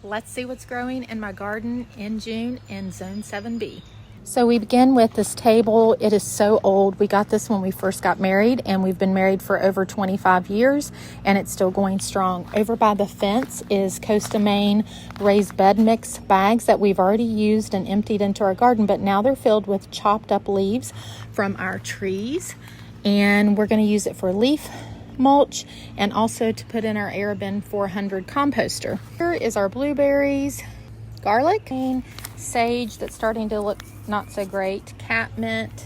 Let's see what's growing in my garden in June in Zone 7B. So we begin with this table. It is so old. We got this when we first got married, and we've been married for over 25 years, and it's still going strong. Over by the fence is Costa Maine raised bed mix bags that we've already used and emptied into our garden, but now they're filled with chopped up leaves from our trees, and we're going to use it for leaf mulch and also to put in our Arabin 400 composter. Here is our blueberries, garlic, and sage that's starting to look not so great, catmint,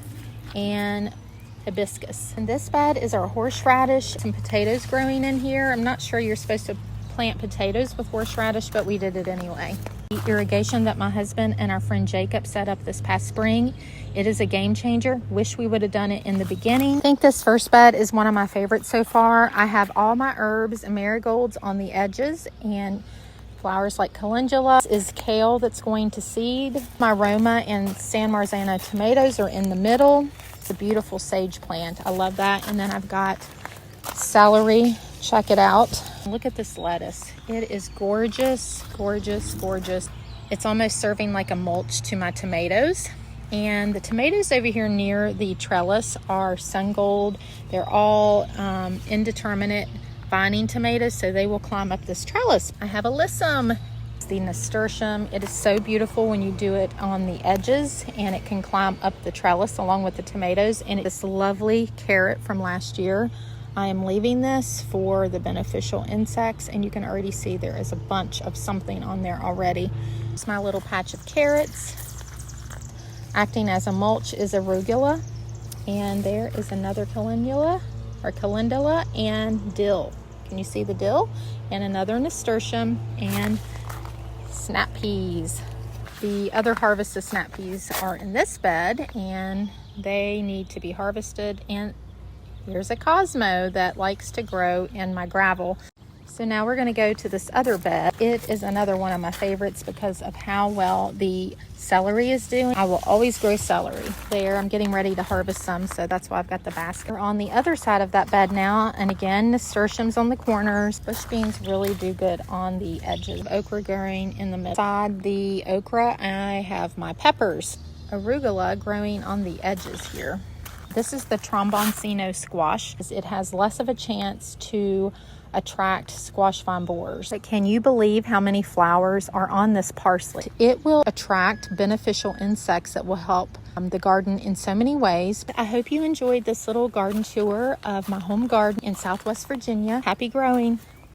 and hibiscus. And this bed is our horseradish, some potatoes growing in here. I'm not sure you're supposed to plant potatoes with horseradish, but we did it anyway. The irrigation that my husband and our friend Jacob set up this past spring, it is a game changer. Wish we would have done it in the beginning. I think this first bed is one of my favorites so far. I have all my herbs and marigolds on the edges, and flowers like calendula. This is kale that's going to seed. My Roma and San Marzano tomatoes are in the middle. It's a beautiful sage plant. I love that. And then I've got celery. Check it out. Look at this lettuce. It is gorgeous, gorgeous, gorgeous. It's almost serving like a mulch to my tomatoes. And the tomatoes over here near the trellis are sun gold. They're all indeterminate vining tomatoes, so they will climb up this trellis. I have alyssum. It's the nasturtium. It is so beautiful when you do it on the edges, and it can climb up the trellis along with the tomatoes. And this lovely carrot from last year, I am leaving this for the beneficial insects, and you can already see there is a bunch of something on there already. It's my little patch of carrots. Acting as a mulch is arugula, and there is another calendula and dill. Can you see the dill? And another nasturtium and snap peas. The other harvest of snap peas are in this bed, and they need to be harvested. And here's a Cosmo that likes to grow in my gravel. So now we're going to go to this other bed. It is another one of my favorites because of how well the celery is doing. I will always grow celery there. I'm getting ready to harvest some, so that's why I've got the basket. We're on the other side of that bed now, and again, nasturtiums on the corners. Bush beans really do good on the edges. Okra growing in the middle. Beside the okra, I have my peppers. Arugula growing on the edges here. This is the tromboncino squash. It has less of a chance to attract squash vine borers. But can you believe how many flowers are on this parsley? It will attract beneficial insects that will help the garden in so many ways. I hope you enjoyed this little garden tour of my home garden in Southwest Virginia. Happy growing.